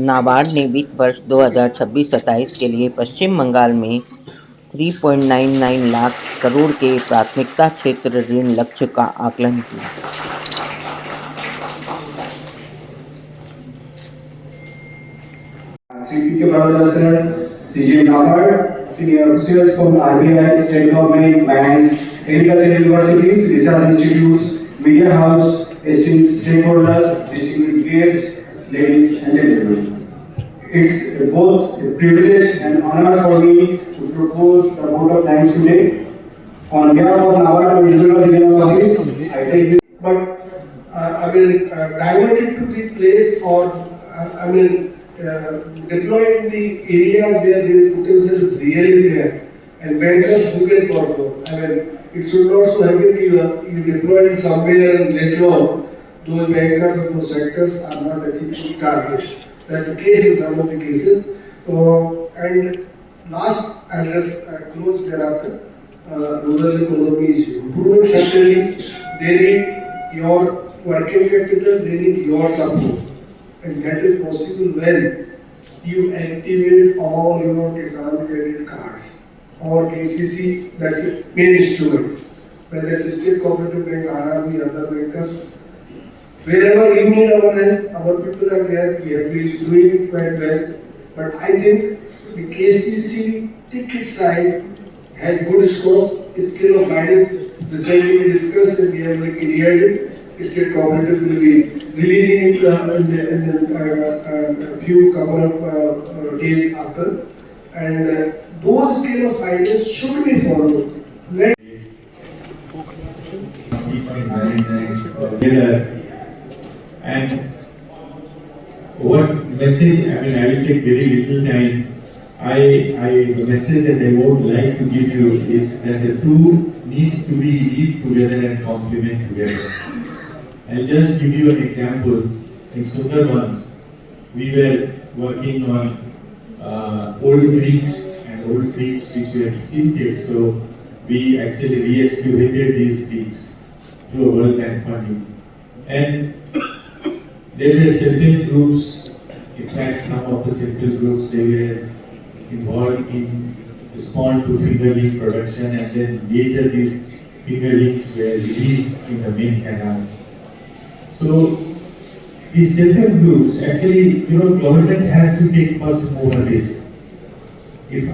नाबार्ड ने वित्त वर्ष 2026-27 के लिए पश्चिम बंगाल में 3.99 लाख करोड़ के प्राथमिकता क्षेत्र ऋण लक्ष्य का आकलन किया। CJ Nabar, senior officials from RBI, state government, banks, agricultural universities, research institutes, media house, esteemed stakeholders, distinguished guests, ladies and gentlemen. It's both a privilege and honor for me to propose the vote of thanks today. On behalf of Nabar Regional Office, I take this. But I will divert it to the place, or I will deploy in the area where the potential is really there, and bankers who can perform. I mean, it should not so happen that you deploy it somewhere and later on those bankers or those sectors are not achieving targets. That's the case in some of the cases. And last, I'll just close thereafter. Rural economy is improving certainly. They need your working capital, they need your support. And that is possible when you activate all your Kisan credit cards or KCC, that's the main instrument. Whether it's State Cooperative Bank, RRB, other bankers, wherever you need our help, our people are there, we have been doing it quite well. But I think the KCC ticket size has good scope, scale of finance, recently we discussed and we have cleared it. State Cooperative will be releasing it in a few couple of days after. And those scale of finance should be followed. And what message, I mean, I will take very little time. The message that I would like to give you is that the two needs to be live together and complement together. I'll just give you an example. In Sundarbans, we were working on old creeks which were depleted, so we actually re-excavated these creeks through a World Bank funding. And there were certain groups, in fact some of the central groups, they were involved in respond to fingerling production, and then later these fingerlings were released in the main canal. So these self-help groups, actually, government has to take first mover risk. If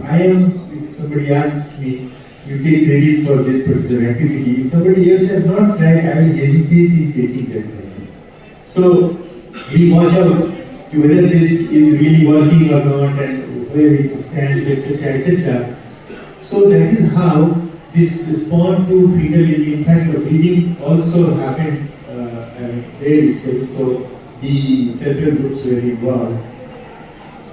somebody asks me, you take credit for this particular activity, if somebody else has not tried, I will hesitate in taking that credit. So we watch out whether this is really working or not, and where it stands, etc., etc. So that is how this respond to fingerling. In fact, the breeding also happened there itself. So the several groups were involved,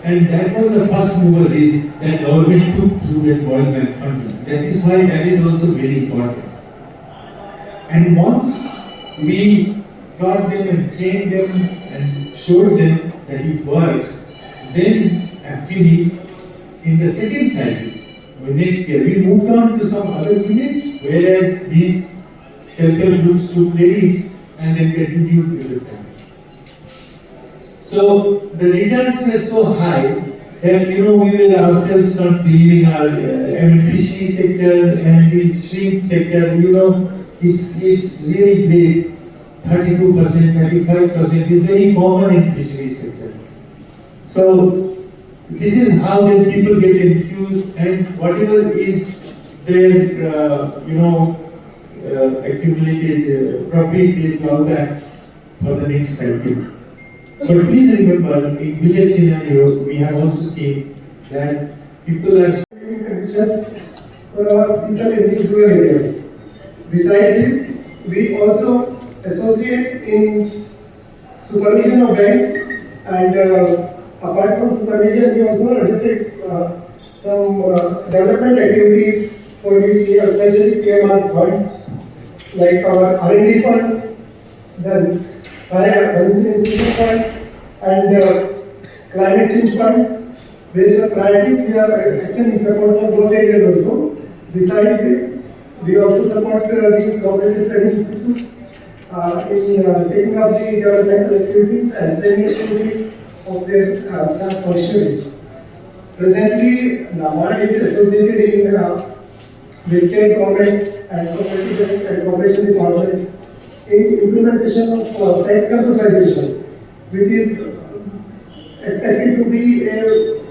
and that was the first mover risk that government took through that World Bank funding. That is why that is also very important. And once we taught them and trained them and showed them that it works, then actually in the second cycle, next year, we moved on to some other village, whereas these self-help groups took credit and then continued with the plan. So the returns were so high that we were ourselves not believing our fishery sector and the shrimp sector. It's really great. 32%, 35% is very common in fishery sector. So this is how the people get enthused, and whatever is their accumulated profit, they plow back for the next cycle. But please remember, in village scenario, we have also seen that people are conditions for our people in the rural areas. Besides this, we also associate in supervision of banks, and apart from supervision, we also undertake some development activities for which we have specific earmarked funds, like our R&D fund, then fire incident fund, and climate change fund. Based on priorities, we are extending support for those areas also. Besides this, we also support the cooperative training institutes in taking up the developmental activities and training activities of their staff functionaries. Presently, NABARD is associated in the state government and cooperative and cooperation department in implementation of tax computerization, which is expected to be a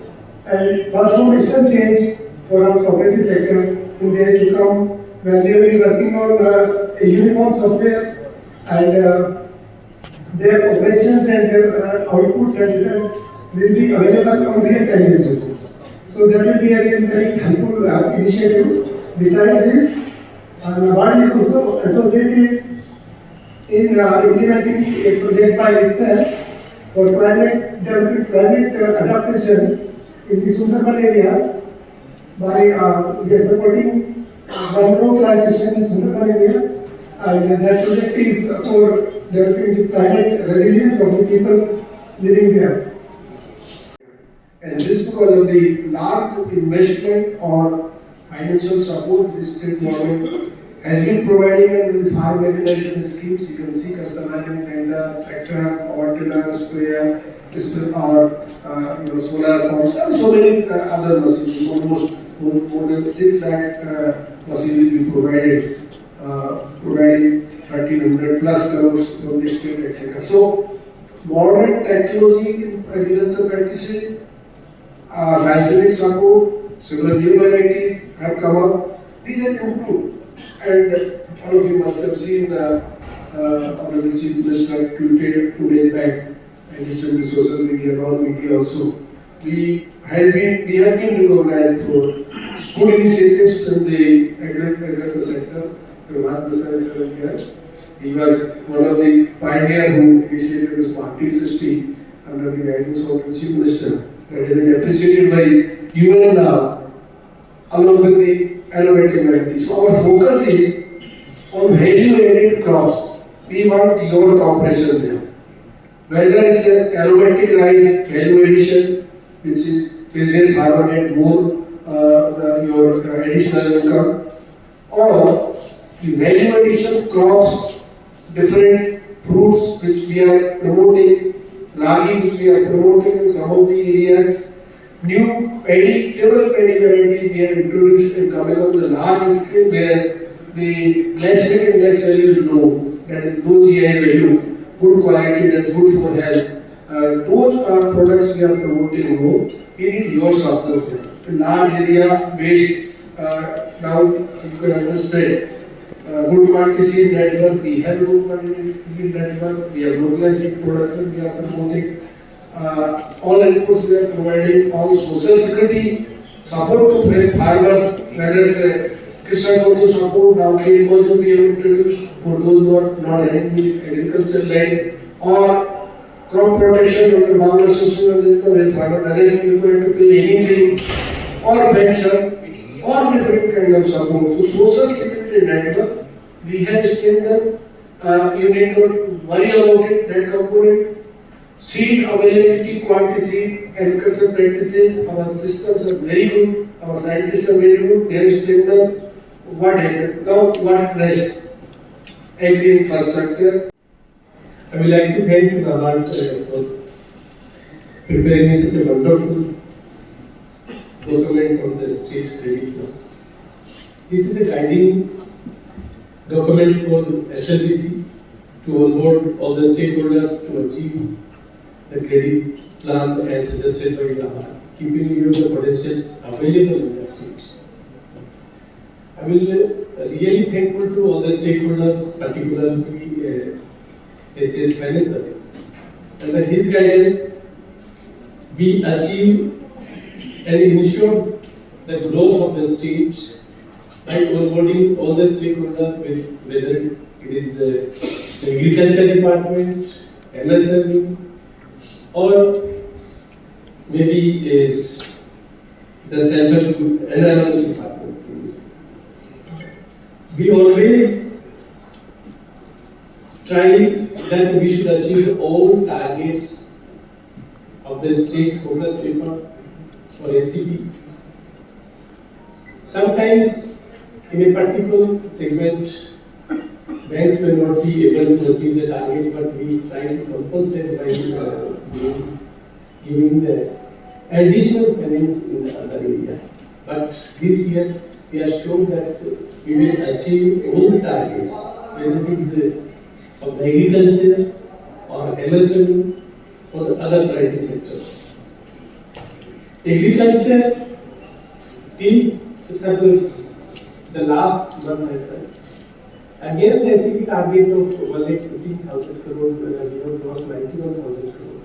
transformational change for our cooperative sector in days to come, when they will be working on a uniform software and their operations and their outputs and results will be available on real-time basis. So that will be a really very helpful initiative. Besides this, NABARD is also associated in implementing a project by itself for climate adaptation in the Sundarban areas by we are supporting mangrove plantation in Sundarban areas, and that project is for developing the climate resilience of the people living there. And this because of the large investment or financial support the state government has been providing under the farm mechanization schemes. You can see customizing center, tractor, power tiller, sprayer, or solar pumps, and so many other machines. Almost more than 6 lakh machines we provided, providing 1300 plus crores from the state, etc. So modern technology in agriculture practices, scientific support, several new varieties have come up. These have improved. And all of you must have seen Honorable Chief Minister tweeted 2 days back, and it's in the social media, non-media also. We have been recognized for good initiatives in the agriculture sector. He was one of the pioneers who initiated this party system under the guidance of the Chief Minister. That has been appreciated by UN now, along with the aromatic varieties. So our focus is on value-added crops. We want your cooperation there. Whether it's an aromatic rice value addition, which is where farmer get more your additional income, or the value addition crops, different fruits which we are promoting, ragi which we are promoting in some of the areas, new paddy, several paddy varieties we have introduced and coming up on a large scale where the glycemic index value is low, that is low GI value, good quality, that's good for health. Those are products we are promoting more. We need your support there. In large area based, now you can understand. Good quality seed network, we have good quality seed network, we have localized seed production, we are promoting. All inputs we are providing, all social security support to farmers, whether it's a Krishan Guru support, now Kale Moju we have introduced for those who are not having the agriculture land, or crop protection under Bangladesh system where farmer doesn't need to pay anything, or pension, or different kind of support. So social security network, we have strengthened. You need not worry about it, that component. Seed availability, quality seed, agriculture practices, our systems are very good, our scientists are very good, they have strengthened. What happened? Now what rest? Agri infrastructure. I would like to thank NABARD for preparing such a wonderful document on the state credit law. This is a guiding document for SLBC to onboard all the stakeholders to achieve the credit plan as suggested by NABARD, keeping in view the potentials available in the state. I will really thankful to all the stakeholders, particularly SS Minister. Under his guidance, we achieve and ensure the growth of the state by onboarding all the stakeholders, with whether it is the agriculture department, MSME, or maybe is the central environmental department. we always try that we should achieve all targets of the state focus paper or SCP. Sometimes in a particular segment, banks may not be able to achieve the target, but we try to compensate by giving the additional finance in the other area. But this year, we are sure that we will achieve all the targets, whether it is of the agriculture or MSME or the other priority sector. Agriculture till the last month, against the SCP target of 1,15,000 crore, we have lost 91,000 crore.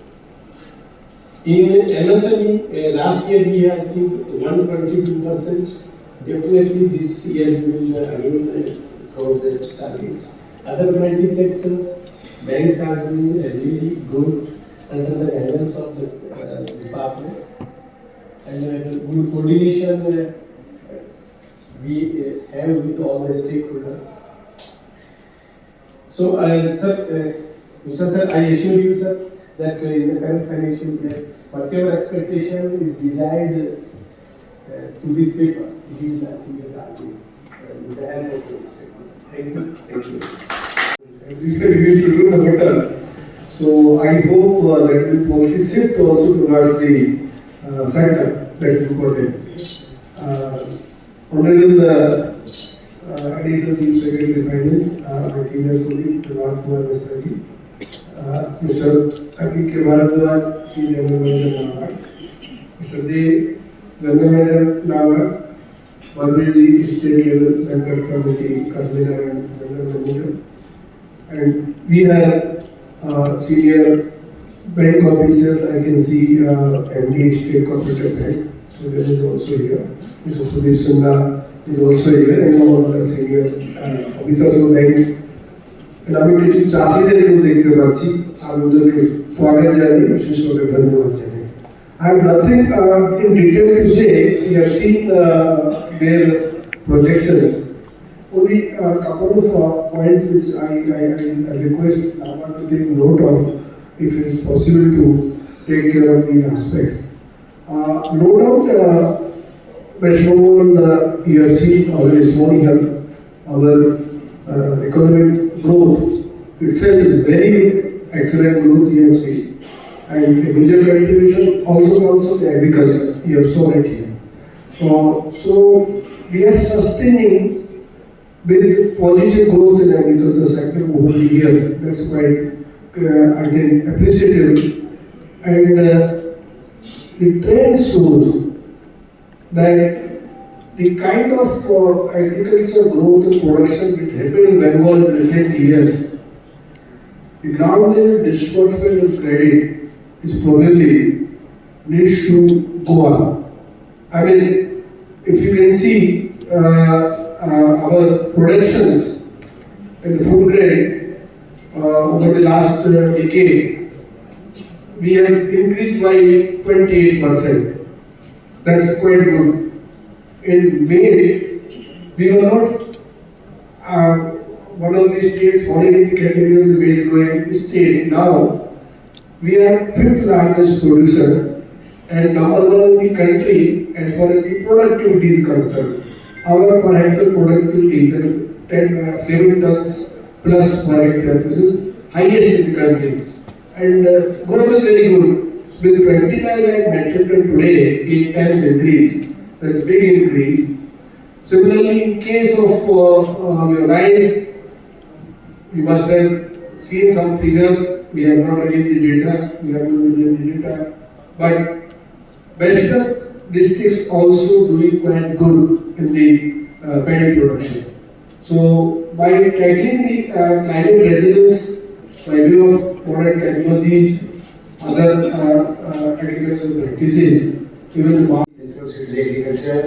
In MSME, last year we have achieved 122%. Definitely this year we will again cross that target. Other priority sector, banks are doing really good under the guidance of the department. And good coordination we have with all the stakeholders. So, sir, Mr. Sir, I assure you, sir, that in the current financial year, whatever expectation is desired through this paper, we will achieve the targets with the help of those stakeholders. Thank you. Thank you. We will do the better. So I hope that will policy shift also towards the sector. That's important. Honorable Additional Chief Secretary Finance, my senior colleague, Mr. Akik Bharadwaj, Chief General Manager, NABARD, Mr. Dev, General Manager, NABARD, Balbirji, State Level Bankers Committee, Convener and General Manager. And we have senior bank officers. I can see MD State Cooperative Bank, so that is also here. Mr. Sudhir Singha is also here, and all other senior officers of banks. And আমি কিছু চাষীদেরকেও দেখতে পাচ্ছি, আমি ওদেরকে স্বাগত জানাই, বিশেষভাবে ধন্যবাদ জানাই। I have nothing in detail to say. We have seen their projections. Only a couple of points which I request NABARD to take note of, if it is possible to take care of these aspects. No doubt, Mr. you have seen already this morning our economic growth itself is very excellent growth you have seen, and the major contribution also comes from the agriculture. You have shown it here. So we are sustaining with positive growth in the agriculture sector over the years. That's quite again appreciable, and the trend shows that the kind of agriculture growth and production which happened in Bengal in recent years, the ground level disbursement of credit is probably needs to go up. I mean, if you can see our productions in food grade over the last decade, we have increased by 28%. That's quite good. In maize, we were not one of the states falling in the category of the maize growing states. Now, we are 5th largest producer and number 1 in the country as far as the productivity is concerned. Our per hectare productivity is 7 tons plus per hectare. This is highest in the country. And growth is very good. With 29 lakh metric ton today, 8 times increase. That's a big increase. Similarly, in case of rice, we must have seen some figures. We have not released the data. We have to release the data. But western districts also doing quite good in the paddy production. So by tackling the climate resilience by way of modern technologies, other agricultural practices, even discuss with agriculture,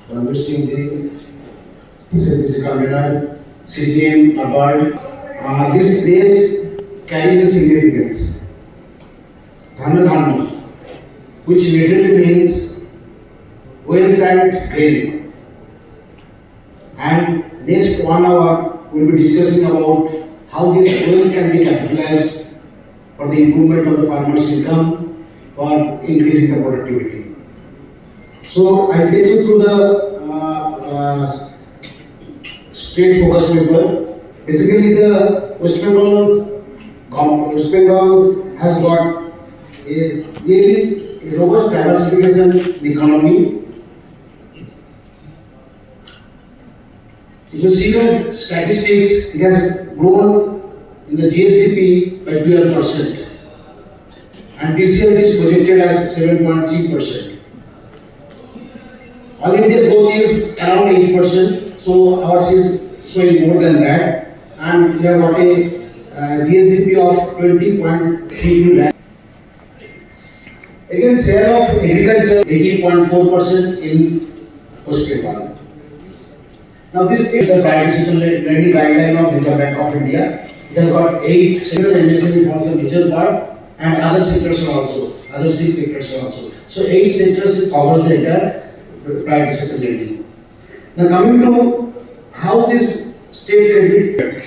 Balbir Singh ji, SLPC convener, CGM, NABARD. This place carries a significance. Dhanna, which literally means wealth and grain. And next 1 hour we will be discussing about how this wealth can be capitalized for the improvement of the farmers' income, for increasing the productivity. So I take you through the state focus paper. Basically, the West Bengal has got a really robust diversification in economy. If you see the statistics, it has grown in the GSDP by 12%, and this year it is projected as 7.3%. All India growth is around 8%, so ours is showing more than that, and we have got a GSDP of 20.32 lakh. Again, share of agriculture 18.4% in West Bengal. Now this is the practical lending guideline of Reserve Bank of India. It has got 8 sectors, MSME forms the major part, and other sectors also, other 6 sectors also. So 8 sectors covers the entire private sector lending. Now coming to how this state credit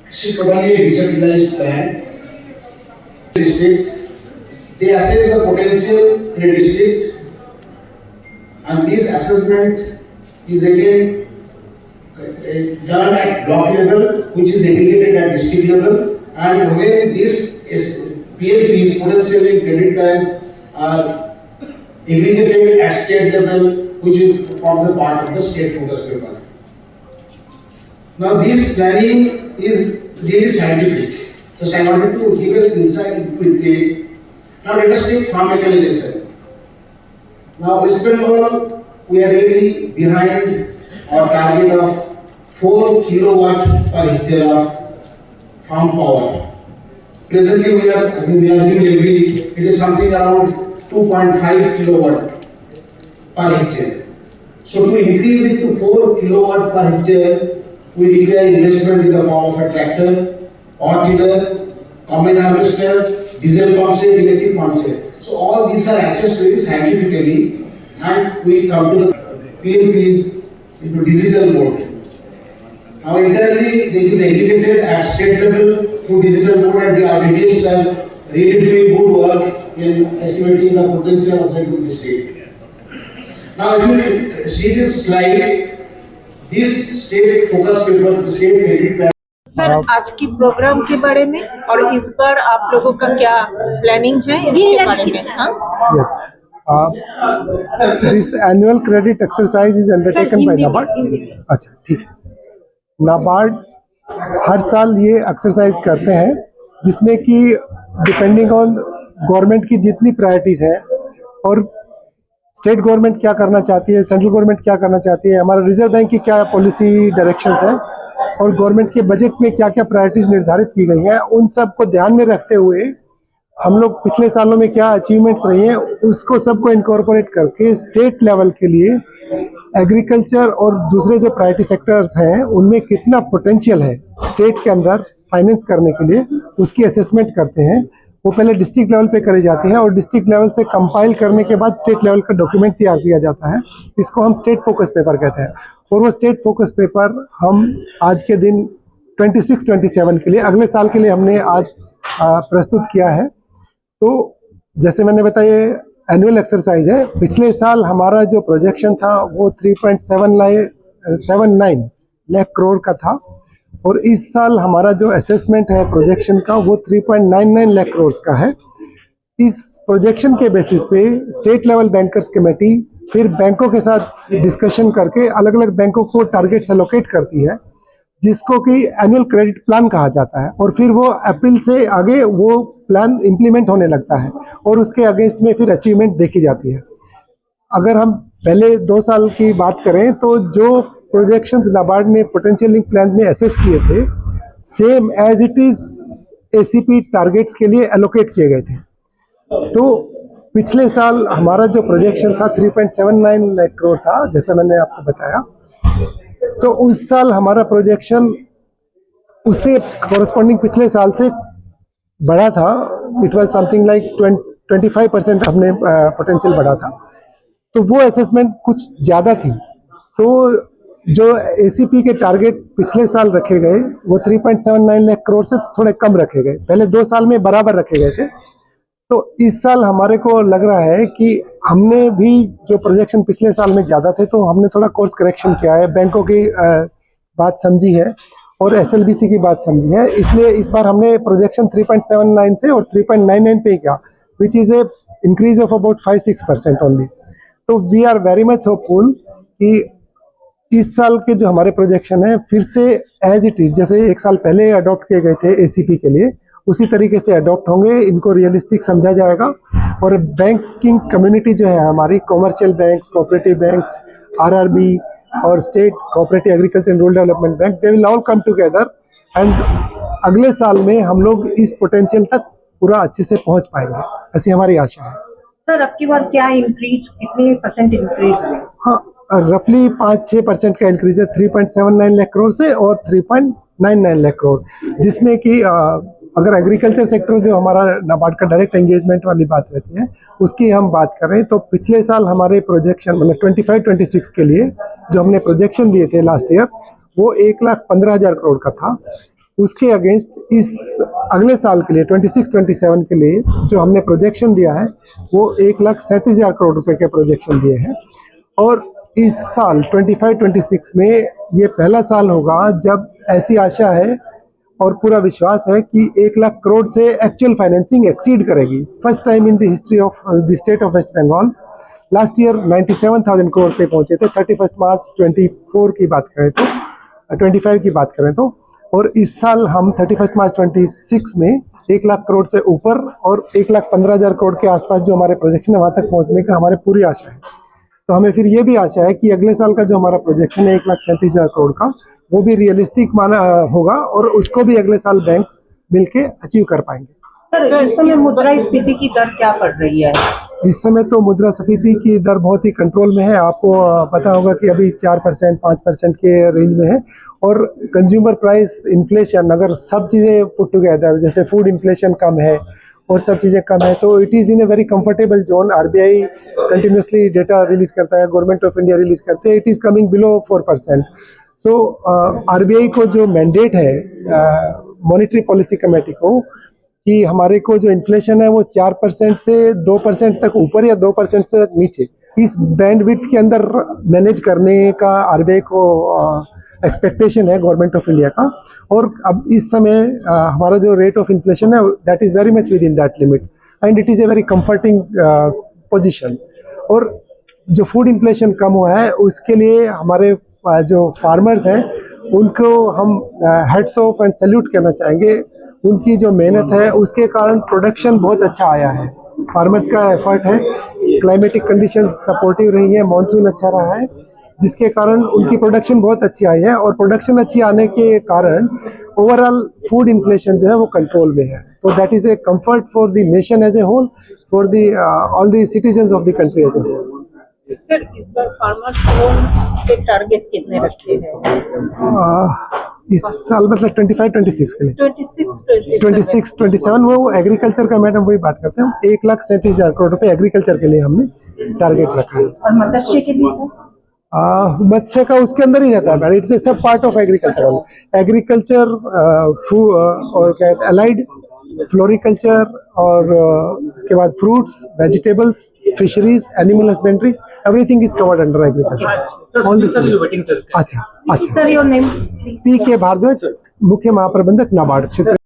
is totally a decentralized plan. They assess the potential in a district, and this assessment is again done at block level, which is aggregated at district level, and when this PLPs, potential in credit plans, are aggregated at state level, which forms a part of the state focus paper. Now this planning is really scientific. Just I wanted to give an insight into it. Now let us take farm mechanization. Now West Bengal, we are really behind our target of 4 kilowatt per hectare of farm power. Presently we are, I think it is something around 2.5 kilowatt per hectare. So to increase it to 4 kilowatt per hectare, we require investment in the form of a tractor, or tiller, combine harvester, diesel pump set, electric pump set. So all these are assessed very scientifically, and we come to the PLPs into digital mode. Now internally it is aggregated at state level through digital mode, and our details are really doing good work in estimating the potential of the state. Now if you see this slide, this state focus paper, the state credit plan. Sir, आज की programme के बारे में और इस बार आप लोगों का क्या प्लानिंग है इसके बारे में? हाँ? Yes. This annual credit exercise is undertaken by NABARD. अच्छा, ठीक है. नाबार्ड हर साल ये एक्सरसाइज करते हैं, जिसमें कि डिपेंडिंग ऑन गवर्नमेंट की जितनी प्रायोरिटीज़ हैं और स्टेट गवर्नमेंट क्या करना चाहती है, सेंट्रल गवर्नमेंट क्या करना चाहती है, हमारा रिजर्व बैंक की क्या पॉलिसी डायरेक्शंस हैं और गवर्नमेंट के बजट में क्या क्या प्रायोरिटीज़ निर्धारित की गई हैं, उन सब को ध्यान में रखते हुए हम लोग पिछले सालों में क्या अचीवमेंट्स रही हैं उसको सबको इनकॉर्पोरेट करके स्टेट लेवल के लिए एग्रीकल्चर और दूसरे जो प्रायोरिटी सेक्टर्स हैं उनमें कितना पोटेंशियल है स्टेट के अंदर फाइनेंस करने के लिए, उसकी असेसमेंट करते हैं. वो पहले डिस्ट्रिक्ट लेवल पे करे जाते हैं और डिस्ट्रिक्ट लेवल से कंपाइल करने के बाद स्टेट लेवल का डॉक्यूमेंट तैयार किया जाता है. इसको हम स्टेट फोकस पेपर कहते हैं. और वो स्टेट फोकस पेपर हम आज के दिन 26-27 के लिए, अगले साल के लिए हमने आज प्रस्तुत किया है. तो जैसे मैंने बताया एनुअल एक्सरसाइज है. पिछले साल हमारा जो प्रोजेक्शन था वो 3.79 लाख करोड़ का था और इस साल हमारा जो असेसमेंट है प्रोजेक्शन का वो 3.99 लाख करोड़ का है. इस प्रोजेक्शन के बेसिस पे स्टेट लेवल बैंकर्स कमेटी फिर बैंकों के साथ डिस्कशन करके अलग अलग बैंकों को टारगेट्स एलोकेट करती है, जिसको कि एनुअल क्रेडिट प्लान कहा जाता है. और फिर वो अप्रैल से आगे वो प्लान इम्प्लीमेंट होने लगता है और उसके अगेंस्ट में फिर अचीवमेंट देखी जाती है. अगर हम पहले 2 साल की बात करें तो जो प्रोजेक्शंस नाबार्ड ने पोटेंशियल लिंक प्लान में एसेस किए थे, same as it is ACP targets के लिए एलोकेट किए गए थे. तो पिछले साल हमारा जो प्रोजेक्शन था 3.79 लाख करोड़ था, जैसा मैंने आपको बताया. तो उस साल हमारा प्रोजेक्शन उससे कॉरस्पॉन्डिंग पिछले साल से बढ़ा था. इट वाज समथिंग लाइक 25% हमने पोटेंशियल बढ़ा था. तो वो असेसमेंट कुछ ज़्यादा थी. तो जो एसीपी के टारगेट पिछले साल रखे गए वो 3.79 लाख करोड़ से थोड़े कम रखे गए, पहले 2 साल में बराबर रखे गए थे। तो इस साल हमारे को लग रहा है कि हमने भी जो प्रोजेक्शन पिछले साल में ज़्यादा थे तो हमने थोड़ा कोर्स करेक्शन किया है, बैंकों की बात समझी है और एसएलबीसी की बात समझी है, इसलिए इस बार हमने प्रोजेक्शन 3.79 से और 3.99 पे किया, which is a increase of about 5-6% only. तो we are very much hopeful कि इस साल के जो हमारे प्रोजेक्शन है फिर से एज इट इज, जैसे 1 साल पहले अडॉप्ट किए गए थे एसीपी के लिए, उसी तरीके से अडॉप्ट होंगे, इनको रियलिस्टिक समझा जाएगा। और बैंकिंग कम्युनिटी जो है हमारी, commercial banks, cooperative banks, RRB और state cooperative agriculture and rural development bank, they will all come together and अगले साल में हम लोग इस पोटेंशियल तक पूरा अच्छे से पहुंच पाएंगे, ऐसी हमारी आशा है। सर अब की बार क्या इंक्रीज, कितने % इंक्रीज हुए? हाँ, रफली 5-6% का इंक्रीज है 3.79 लाख करोड़ से और 3.99 लाख करोड़, जिसमें कि अगर एग्रीकल्चर सेक्टर जो हमारा नाबार्ड का डायरेक्ट एंगेजमेंट वाली बात रहती है उसकी हम बात करें तो पिछले साल हमारे प्रोजेक्शन मतलब 25-26 के लिए जो हमने प्रोजेक्शन दिए थे लास्ट ईयर वो 1,15,000 करोड़ का था। उसके अगेंस्ट इस अगले साल के लिए 26-27 के लिए जो हमने प्रोजेक्शन दिया है वो 1,37,000 करोड़ रुपए के प्रोजेक्शन दिए हैं। और इस साल 25-26 में ये पहला साल होगा जब ऐसी आशा है और पूरा विश्वास है कि 1 लाख करोड़ से एक्चुअल फाइनेंसिंग एक्सीड करेगी, first time in the history of the state of West Bengal. Last year 97,000 crore पे पहुंचे थे 31 मार्च 24 की बात करें तो 25 की बात करें तो, और इस साल हम 31 मार्च 26 में 1 लाख करोड़ से ऊपर और 1,15,000 करोड़ के आसपास जो हमारे प्रोजेक्शन है वहाँ तक पहुँचने का हमारे पूरी आशा है। तो हमें फिर ये भी आशा है कि अगले साल का जो हमारा प्रोजेक्शन है 1,37,000 करोड़ का वो भी रियलिस्टिक माना होगा और उसको भी अगले साल बैंक्स मिलके अचीव कर पाएंगे। सर इस समय मुद्रास्फीति की दर क्या पड़ रही है? इस समय तो मुद्रास्फीति की दर बहुत ही कंट्रोल में है, आपको पता होगा कि अभी 4% 5% के रेंज में है। और कंज्यूमर प्राइस इन्फ्लेशन अगर सब चीज़ें पुट टुगेदर, जैसे फूड इन्फ्लेशन कम है और सब चीज़ें कम है, तो it is in a very comfortable zone. RBI continuously data release करता है, गवर्नमेंट ऑफ इंडिया रिलीज करते हैं, it is coming below 4%। So RBI को जो मैंडेट है मॉनेटरी पॉलिसी कमेटी को कि हमारे को जो इन्फ्लेशन है वो 4% से 2% तक ऊपर या 2% से नीचे इस बैंडविड्थ के अंदर मैनेज करने का आरबीआई को एक्सपेक्टेशन है गवर्नमेंट ऑफ इंडिया का। और अब इस समय हमारा जो रेट ऑफ इन्फ्लेशन है that is very much with in that limit and it is a very comforting position. और जो फूड इन्फ्लेशन कम हुआ है उसके लिए हमारे जो फार्मर्स हैं उनको हम हेड्स ऑफ एंड सैल्यूट करना चाहेंगे। उनकी जो मेहनत है उसके कारण प्रोडक्शन बहुत अच्छा आया है, फार्मर्स का एफर्ट है, क्लाइमेटिक कंडीशंस सपोर्टिव रही है, मानसून अच्छा रहा है जिसके कारण उनकी प्रोडक्शन बहुत अच्छी आई है। और प्रोडक्शन अच्छी आने के कारण ओवरऑल फूड इन्फ्लेशन जो है वो कंट्रोल में है। तो that is a comfort for the nation as a whole, for the all the citizens of the country as a whole. Sir इस बार फार्मर्स लोन के टारगेट कितने रखे हैं इस साल, मतलब 25-26 के लिए? 26-27 वो एग्रीकल्चर का, मैडम वही बात करते हैं हम, 1,37,000 करोड़ रुपए एग्रीकल्चर के लिए हमने टारगेट रखा है। और मत्स्य के लिए सर? मत्स्य का उसके अंदर ही रहता है मैडम, इट्स ए सब पार्ट ऑफ एग्रीकल्चर। एग्रीकल्चर और क्या है अलाइड फ्लोरिकल्चर और इसके बाद fruits, vegetables, fisheries, animal husbandry, everything is covered under agriculture. All this. अच्छा अच्छा। Sir your name? पी के भारद्वाज, मुख्य महाप्रबंधक नाबार्ड क्षेत्र।